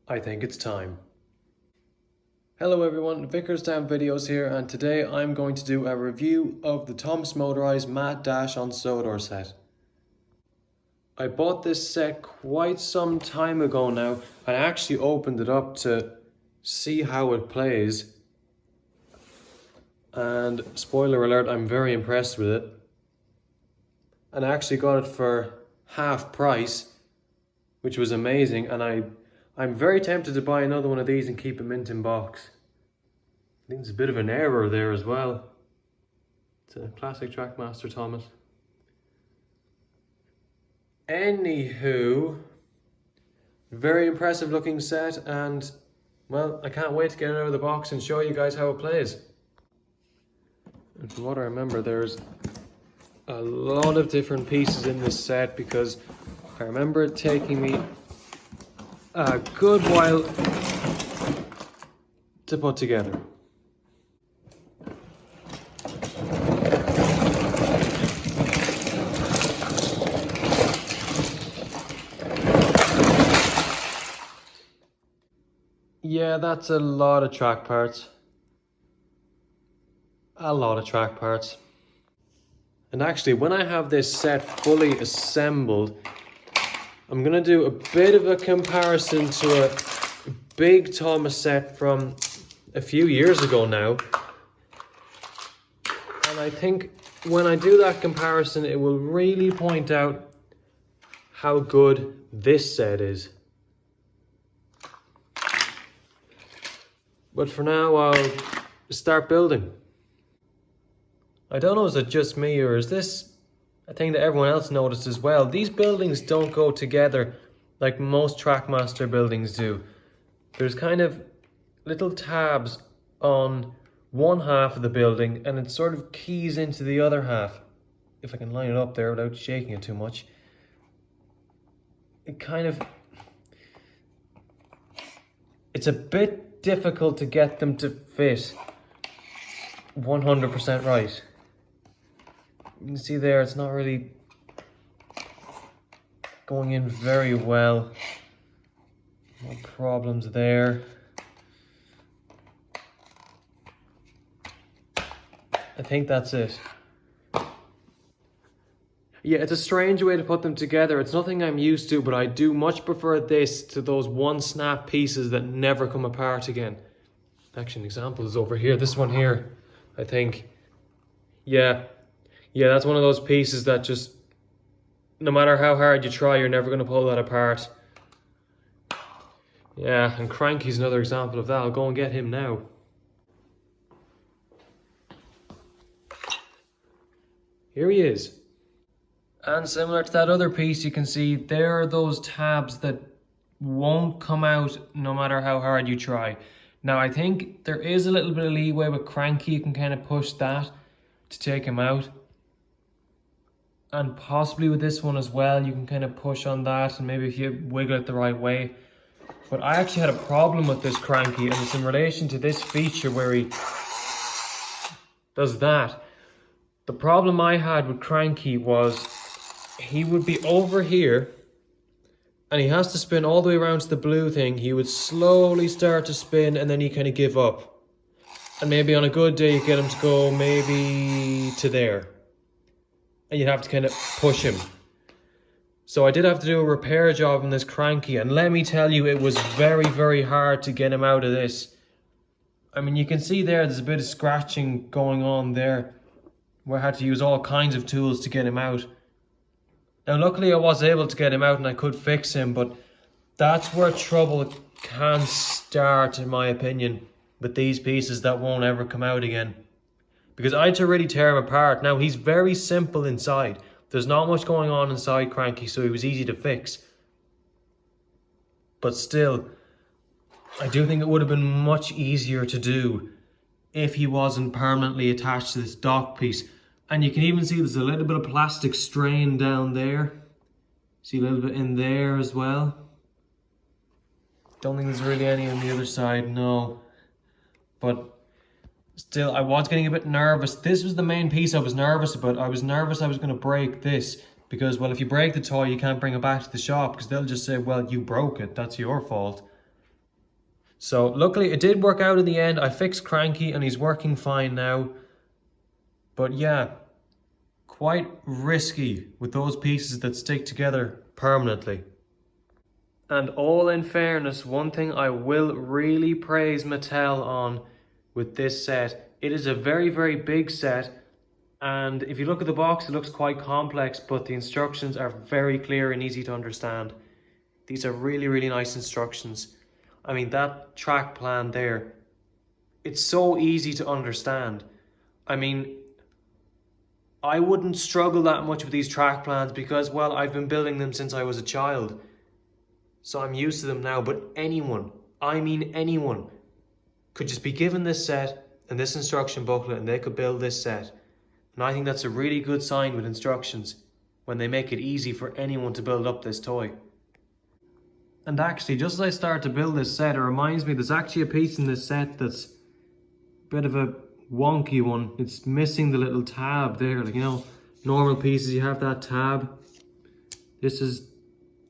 I think it's time. Hello everyone, Vickerstown Videos here, and today I'm going to do a review of the Thomas Motorised Matte Dash on Sodor Set. I bought this set quite some time ago now. I actually opened it up to see how it plays. And spoiler alert, I'm very impressed with it. And I actually got it for half price, which was amazing, and I'm very tempted to buy another one of these and keep them in box. I think there's a bit of an error there as well. It's a classic Trackmaster Thomas. Anywho, very impressive looking set, and well, I can't wait to get it out of the box and show you guys how it plays. And from what I remember, there's a lot of different pieces in this set because I remember it taking me a good while to put together. Yeah, that's a lot of track parts. A lot of track parts. And actually, when I have this set fully assembled, I'm going to do a bit of a comparison to a big Thomas set from a few years ago now. And I think when I do that comparison, it will really point out how good this set is. But for now, I'll start building. I don't know, is it just me or is this a thing that everyone else noticed as well? These buildings don't go together like most Trackmaster buildings do. There's kind of little tabs on one half of the building and it sort of keys into the other half. If I can line it up there without shaking it too much. It's a bit difficult to get them to fit 100% right. You can see there, it's not really going in very well. No problems there. I think that's it. Yeah, it's a strange way to put them together. It's nothing I'm used to, but I do much prefer this to those one snap pieces that never come apart again. Actually, an example is over here. This one here, I think. Yeah, that's one of those pieces that just, no matter how hard you try, you're never going to pull that apart. Yeah, and Cranky's another example of that. I'll go and get him now. Here he is. And similar to that other piece, you can see there are those tabs that won't come out no matter how hard you try. Now, I think there is a little bit of leeway with Cranky. You can kind of push that to take him out. And possibly with this one as well, you can kind of push on that, and maybe if you wiggle it the right way. But I actually had a problem with this Cranky, and it's in relation to this feature where he does that. The problem I had with Cranky was he would be over here and he has to spin all the way around to the blue thing. He would slowly start to spin and then he kind of give up. And maybe on a good day you get him to go maybe to there. And you'd have to kind of push him. So I did have to do a repair job on this Cranky, and let me tell you, it was very, very hard to get him out of this. I mean, you can see there's a bit of scratching going on there, where I had to use all kinds of tools to get him out. Now luckily I was able to get him out and I could fix him, but that's where trouble can start, in my opinion, with these pieces that won't ever come out again. Because I had to really tear him apart. Now he's very simple inside. There's not much going on inside Cranky, so he was easy to fix. But still, I do think it would have been much easier to do if he wasn't permanently attached to this dock piece. And you can even see there's a little bit of plastic strain down there. See a little bit in there as well. Don't think there's really any on the other side, no. But still, I was getting a bit nervous. This was the main piece I was nervous about. I was nervous I was going to break this. Because, well, if you break the toy, you can't bring it back to the shop. Because they'll just say, well, you broke it. That's your fault. So luckily it did work out in the end. I fixed Cranky and he's working fine now. But yeah, quite risky with those pieces that stick together permanently. And all in fairness, one thing I will really praise Mattel on with this set, it is a very, very big set. And if you look at the box, it looks quite complex, but the instructions are very clear and easy to understand. These are really, really nice instructions. I mean, that track plan there, it's so easy to understand. I mean, I wouldn't struggle that much with these track plans because, well, I've been building them since I was a child. So I'm used to them now, but anyone, I mean anyone, could just be given this set and this instruction booklet and they could build this set. And I think that's a really good sign with instructions when they make it easy for anyone to build up this toy. And actually, just as I start to build this set, it reminds me there's actually a piece in this set that's a bit of a wonky one. It's missing the little tab there. Like, you know, normal pieces, you have that tab. This is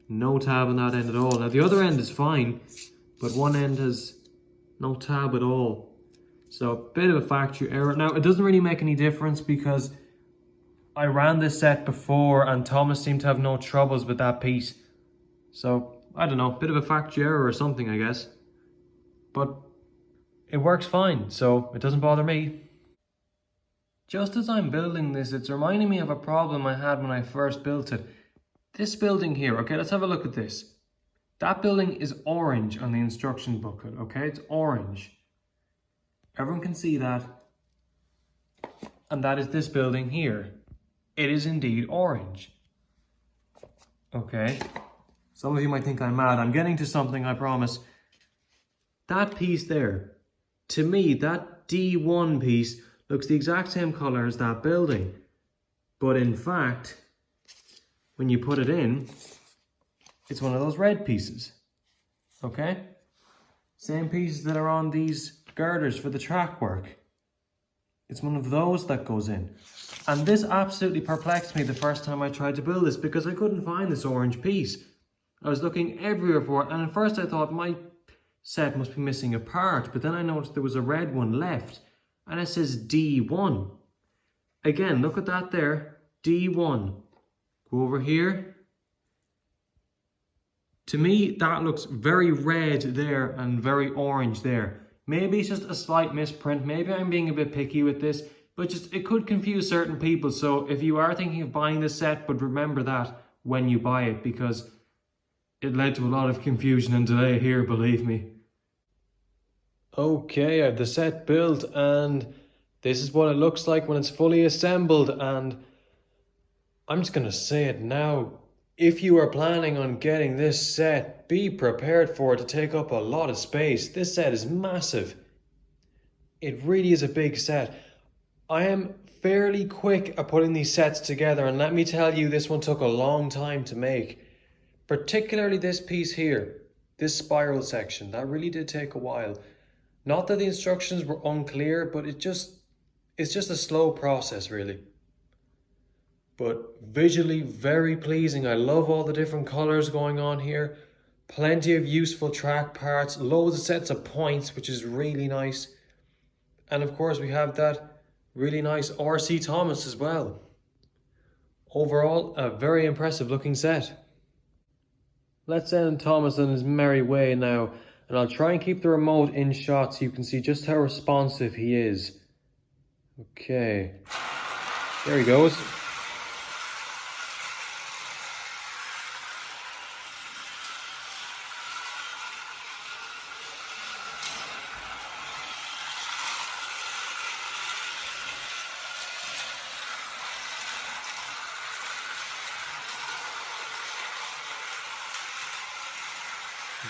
no tab on that end at all. Now, the other end is fine, but one end has no tab at all. So, a bit of a factory error. Now, it doesn't really make any difference because I ran this set before and Thomas seemed to have no troubles with that piece. So, I don't know, bit of a factory error or something, I guess. But it works fine, so it doesn't bother me. Just as I'm building this, it's reminding me of a problem I had when I first built it. This building here, okay, let's have a look at this. That building is orange on the instruction booklet, okay? It's orange. Everyone can see that. And that is this building here. It is indeed orange. Okay. Some of you might think I'm mad. I'm getting to something, I promise. That piece there, to me, that D1 piece looks the exact same color as that building. But in fact, when you put it in, it's one of those red pieces. Okay? Same pieces that are on these girders for the track work. It's one of those that goes in. And this absolutely perplexed me the first time I tried to build this because I couldn't find this orange piece. I was looking everywhere for it, and at first I thought my set must be missing a part, but then I noticed there was a red one left, and it says D1. Again, look at that there, D1. Go over here. To me, that looks very red there and very orange there. Maybe it's just a slight misprint, maybe I'm being a bit picky with this, but just it could confuse certain people, so if you are thinking of buying this set, but remember that when you buy it, because it led to a lot of confusion and delay here, believe me. Okay, I have the set built and this is what it looks like when it's fully assembled, and I'm just going to say it now. If you are planning on getting this set, be prepared for it to take up a lot of space. This set is massive. It really is a big set. I am fairly quick at putting these sets together, and let me tell you, this one took a long time to make. Particularly this piece here, this spiral section, that really did take a while. Not that the instructions were unclear, but it's just a slow process really. But visually very pleasing. I love all the different colors going on here. Plenty of useful track parts, loads of sets of points, which is really nice. And of course we have that really nice RC Thomas as well. Overall, a very impressive looking set. Let's send Thomas on his merry way now, and I'll try and keep the remote in shot so you can see just how responsive he is. Okay, there he goes.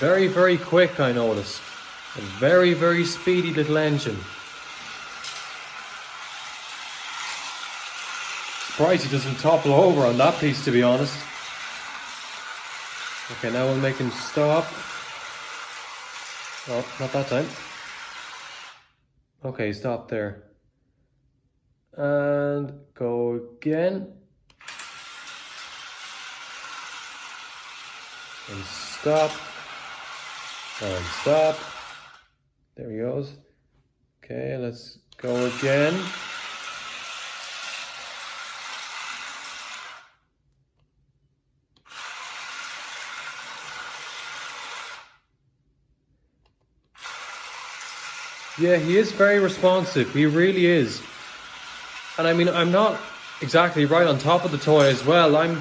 Very, very quick, I notice. A very, very speedy little engine. Surprised he doesn't topple over on that piece, to be honest. Okay, now we'll make him stop. Oh, not that time. Okay, stop there. And go again. And stop. And stop. There he goes. Okay, let's go again. Yeah, he is very responsive. He really is. And I mean, I'm not exactly right on top of the toy as well. I'm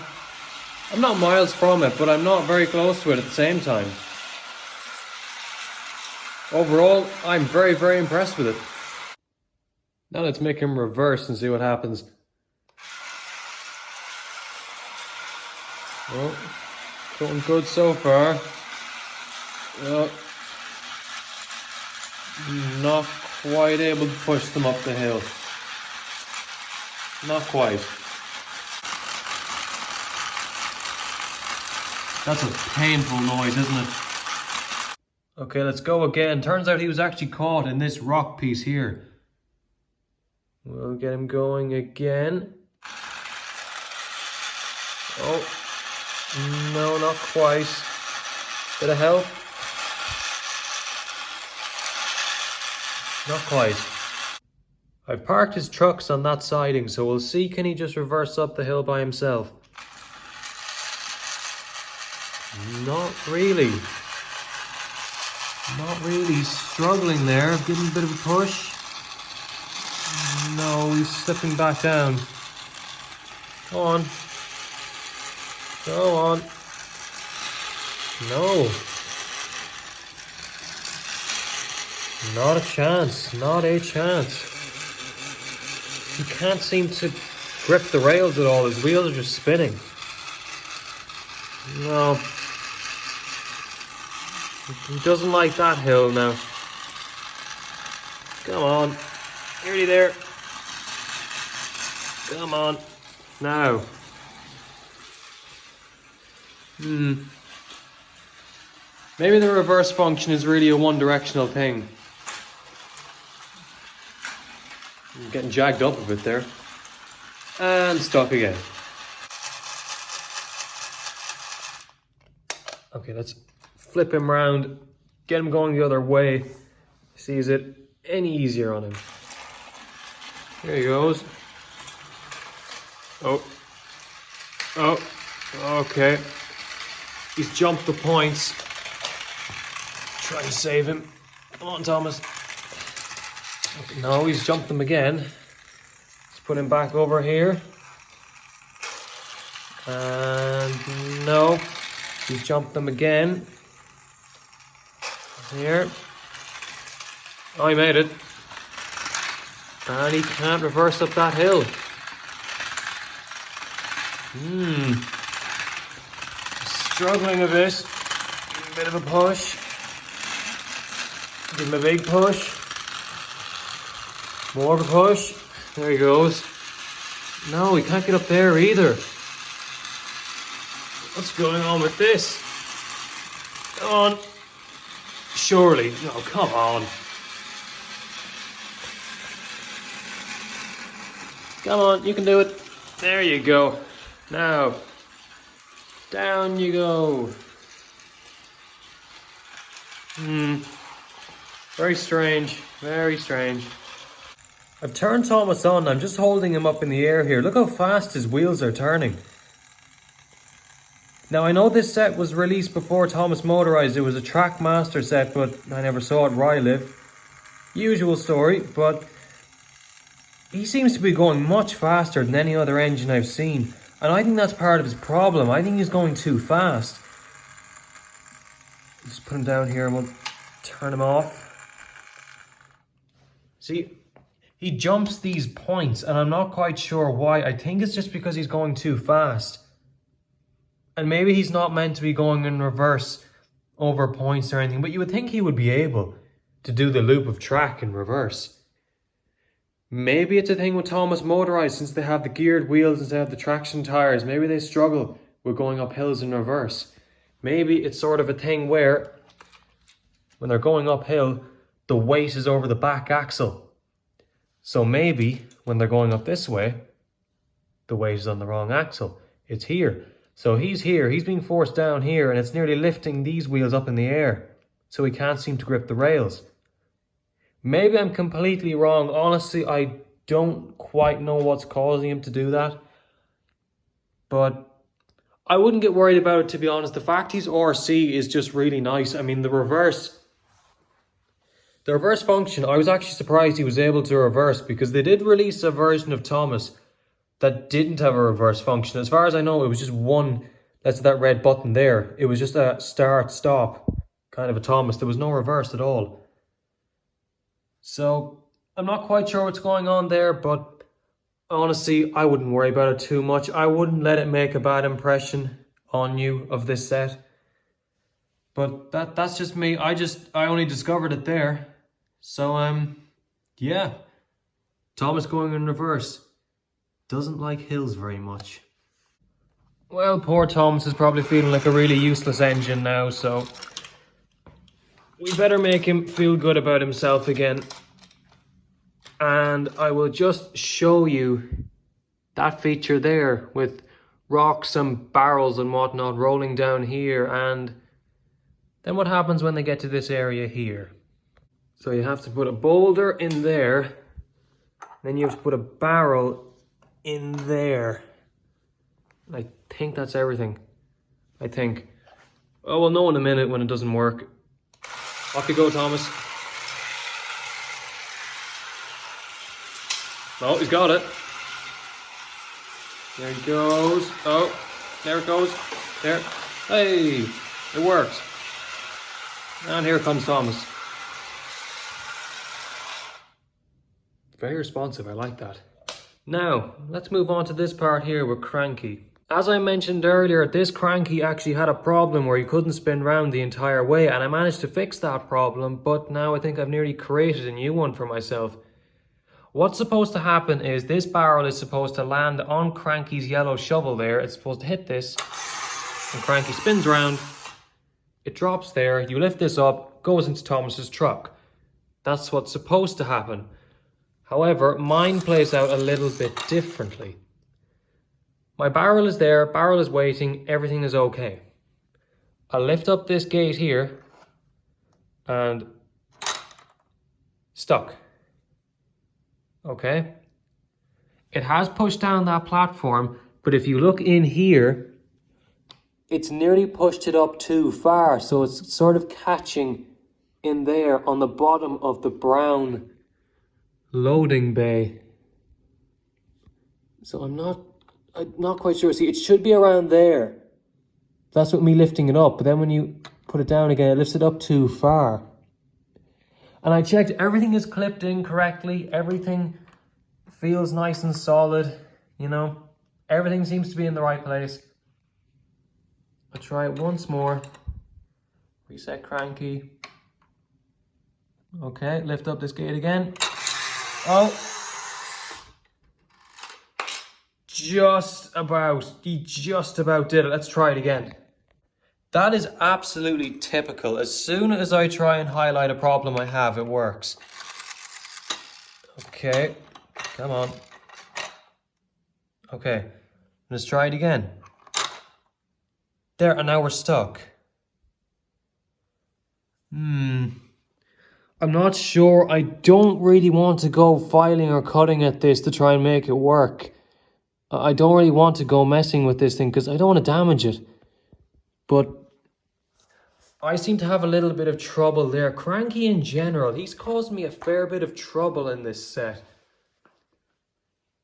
not miles from it, but I'm not very close to it at the same time. Overall, I'm very, very impressed with it. Now let's make him reverse and see what happens. Well, going good so far. Well, not quite able to push them up the hill. Not quite. That's a painful noise, isn't it? Okay, let's go again. Turns out he was actually caught in this rock piece here. We'll get him going again. Oh, no, not quite. Bit of help. Not quite. I've parked his trucks on that siding, so we'll see can he just reverse up the hill by himself. Not really. Not really. He's struggling there. Give him a bit of a push. No, he's slipping back down. Go on. Go on. No. Not a chance. Not a chance. He can't seem to grip the rails at all. His wheels are just spinning. No. He doesn't like that hill now. Come on. Nearly there. Come on. Now. Maybe the reverse function is really a one-directional thing. I'm getting jagged up a bit there. And stuck again. Okay, let's flip him around, get him going the other way. See, is it any easier on him? There he goes. Oh. Oh. Okay. He's jumped the points. Try to save him. Come on, Thomas. No, he's jumped them again. Let's put him back over here. And no, he's jumped them again. Here. Oh, he made it. And he can't reverse up that hill. Struggling a bit. Give him a bit of a push. Give him a big push. More of a push. There he goes. No, he can't get up there either. What's going on with this? Come on. Surely. No, come on. Come on, you can do it. There you go. Now, down you go. Very strange. Very strange. I've turned Thomas on. I'm just holding him up in the air here. Look how fast his wheels are turning. Now, I know this set was released before Thomas Motorised. It was a Trackmaster set, but I never saw it where I live. Usual story, but he seems to be going much faster than any other engine I've seen. And I think that's part of his problem. I think he's going too fast. Just put him down here and we'll turn him off. See, he jumps these points and I'm not quite sure why. I think it's just because he's going too fast. And maybe he's not meant to be going in reverse over points or anything, but you would think he would be able to do the loop of track in reverse. Maybe it's a thing with Thomas Motorised, since they have the geared wheels instead of the traction tires. Maybe they struggle with going up hills in reverse. Maybe it's sort of a thing where when they're going uphill, the weight is over the back axle. So maybe when they're going up this way, the weight is on the wrong axle. It's here. So he's here, he's being forced down here, and it's nearly lifting these wheels up in the air. So he can't seem to grip the rails. Maybe I'm completely wrong. Honestly, I don't quite know what's causing him to do that. But I wouldn't get worried about it, to be honest. The fact he's RC is just really nice. I mean, the reverse function, I was actually surprised he was able to reverse, because they did release a version of Thomas that didn't have a reverse function. As far as I know, it was just one, that's that red button there. It was just a start, stop, kind of a Thomas. There was no reverse at all. So I'm not quite sure what's going on there, but honestly, I wouldn't worry about it too much. I wouldn't let it make a bad impression on you of this set. But that's just me. I only discovered it there. So yeah. Thomas going in reverse. Doesn't like hills very much. Well, poor Thomas is probably feeling like a really useless engine now, so we better make him feel good about himself again. And I will just show you that feature there with rocks and barrels and whatnot rolling down here, and then what happens when they get to this area here. So you have to put a boulder in there, then you have to put a barrel in there. I think that's everything. I think. Oh, we'll know in a minute when it doesn't work. Off you go, Thomas. Oh, he's got it. There he goes. Oh, there it goes. There. Hey, it works. And here comes Thomas. Very responsive, I like that. Now, let's move on to this part here with Cranky. As I mentioned earlier, this Cranky actually had a problem where he couldn't spin round the entire way, and I managed to fix that problem, but now I think I've nearly created a new one for myself. What's supposed to happen is this barrel is supposed to land on Cranky's yellow shovel there. It's supposed to hit this, and Cranky spins round. It drops there, you lift this up, goes into Thomas's truck. That's what's supposed to happen. However, mine plays out a little bit differently. My barrel is there, barrel is waiting, everything is okay. I lift up this gate here and stuck. Okay. It has pushed down that platform, but if you look in here, it's nearly pushed it up too far, so it's sort of catching in there on the bottom of the brown loading bay. So I'm not quite sure. See, it should be around there. That's with me lifting it up, but then when you put it down again, it lifts it up too far. And I checked, everything is clipped in correctly. Everything feels nice and solid, you know. Everything seems to be in the right place. I'll try it once more. Reset Cranky. Okay, lift up this gate again. Oh. He just about did it. Let's try it again. That is absolutely typical. As soon as I try and highlight a problem I have, it works. Okay, come on. Okay, let's try it again. There, and now we're stuck. I'm not sure. I don't really want to go filing or cutting at this to try and make it work. I don't really want to go messing with this thing because I don't want to damage it. But I seem to have a little bit of trouble there. Cranky in general, he's caused me a fair bit of trouble in this set.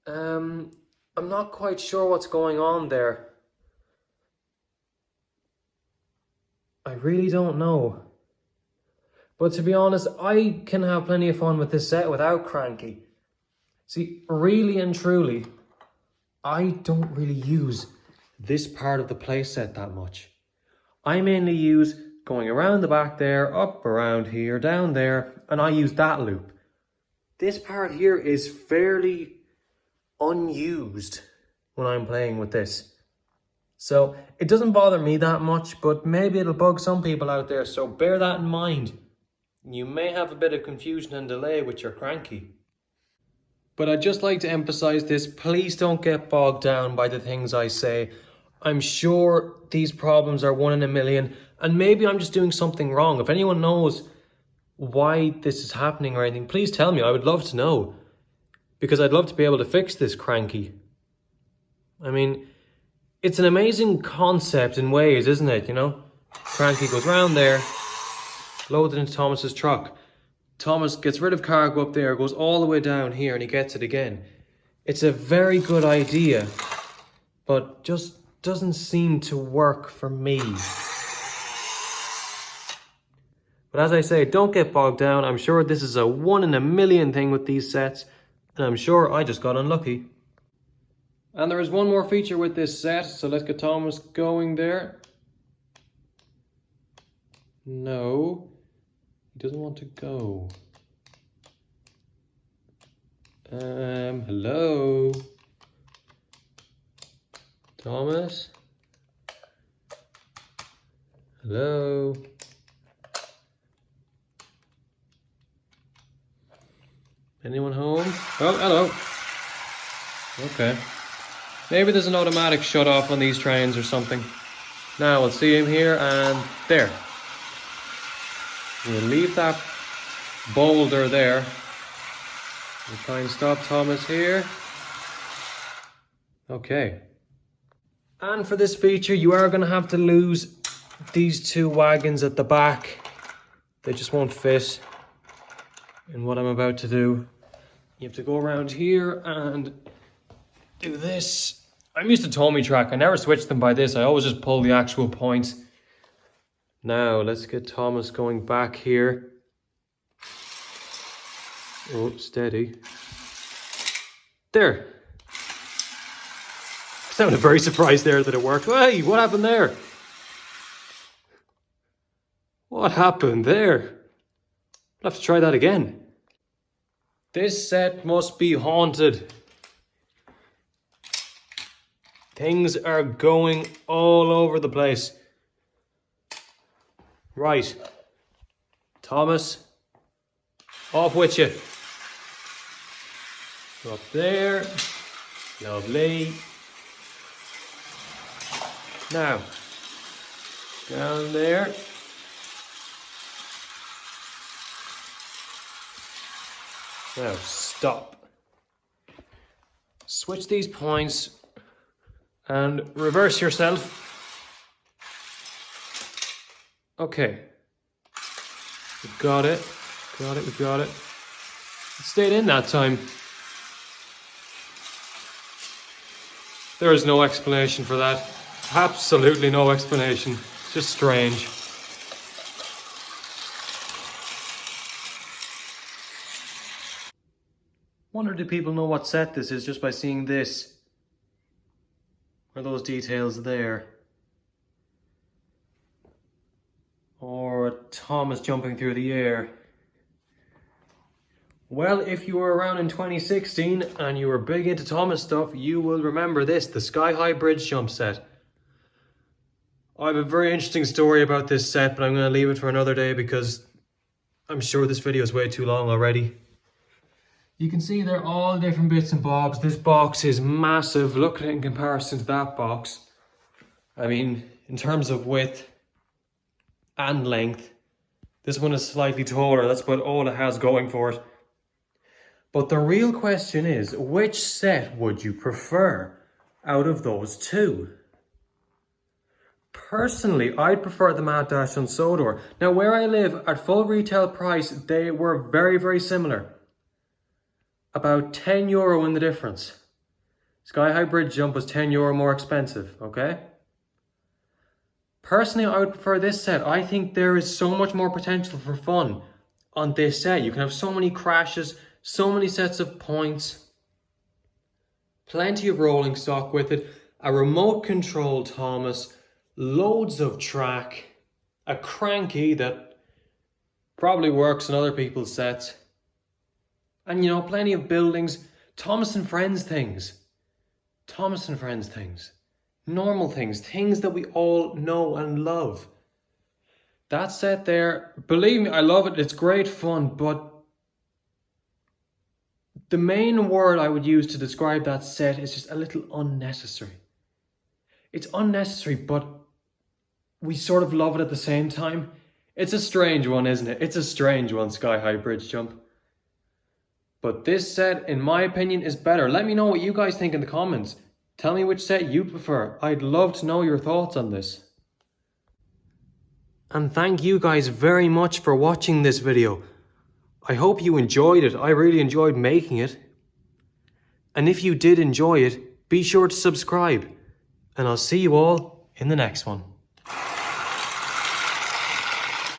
I'm not quite sure what's going on there. I really don't know. But to be honest, I can have plenty of fun with this set without Cranky. See, really and truly, I don't really use this part of the playset that much. I mainly use going around the back there, up around here, down there, and I use that loop. This part here is fairly unused when I'm playing with this. So it doesn't bother me that much, but maybe it'll bug some people out there, so bear that in mind. You may have a bit of confusion and delay with your Cranky. But I'd just like to emphasize this, please don't get bogged down by the things I say. I'm sure these problems are 1 in a million, and maybe I'm just doing something wrong. If anyone knows why this is happening or anything, please tell me. I would love to know. Because I'd love to be able to fix this Cranky. I mean, it's an amazing concept in ways, isn't it, you know? Cranky goes round there, loads it into Thomas's truck. Thomas gets rid of cargo up there, goes all the way down here, and he gets it again. It's a very good idea, but just doesn't seem to work for me. But as I say, don't get bogged down. I'm sure this is a 1 in a million thing with these sets, and I'm sure I just got unlucky. And there is one more feature with this set, so let's get Thomas going there. No, he doesn't want to go. Hello? Thomas? Hello? Anyone home? Oh, hello. Okay. Maybe there's an automatic shut off on these trains or something. Now we'll see him here and there. We'll leave that boulder there. We'll try and stop Thomas here. Okay. And for this feature, you are going to have to lose these 2 wagons at the back. They just won't fit in what I'm about to do. You have to go around here and do this. I'm used to Tommy track. I never switch them by this. I always just pull the actual points. Now let's get Thomas going back here. Oh, steady. There. I sounded very surprised there that it worked. Hey, what happened there? What happened there? I'll have to try that again. This set must be haunted. Things are going all over the place. Right. Thomas, off with you. Up there. Lovely. Now, down there. Now, stop. Switch these points and reverse yourself. Okay. We've got it. We've got it. It stayed in that time. There is no explanation for that. Absolutely no explanation. It's just strange. Wonder do people know what set this is just by seeing this? Or those details there? Or Thomas jumping through the air? Well, if you were around in 2016 and you were big into Thomas stuff, you will remember this, the Sky High Bridge Jump set. I have a very interesting story about this set, but I'm going to leave it for another day because I'm sure this video is way too long already. You can see they're all different bits and bobs. This box is massive. Look at it in comparison to that box. I mean, in terms of width and length, this one is slightly taller. That's about all it has going for it. But the real question is, which set would you prefer out of those two? Personally, I'd prefer the Mad Dash on Sodor. Now, where I live, at full retail price, they were very, very similar. About €10 in the difference. Sky High Bridge Jump was €10 more expensive, okay? Personally, I would prefer this set. I think there is so much more potential for fun on this set. You can have so many crashes, so many sets of points, plenty of rolling stock with it, a remote control Thomas, loads of track, a Cranky that probably works in other people's sets, and you know, plenty of buildings, Thomas and Friends things, normal things, things that we all know and love. That set there, believe me, I love it, it's great fun, but the main word I would use to describe that set is just a little unnecessary. It's unnecessary, but we sort of love it at the same time. It's a strange one, isn't it? It's a strange one, Sky High Bridge Jump. But this set, in my opinion, is better. Let me know what you guys think in the comments. Tell me which set you prefer. I'd love to know your thoughts on this. And thank you guys very much for watching this video. I hope you enjoyed it. I really enjoyed making it. And if you did enjoy it, be sure to subscribe. And I'll see you all in the next one.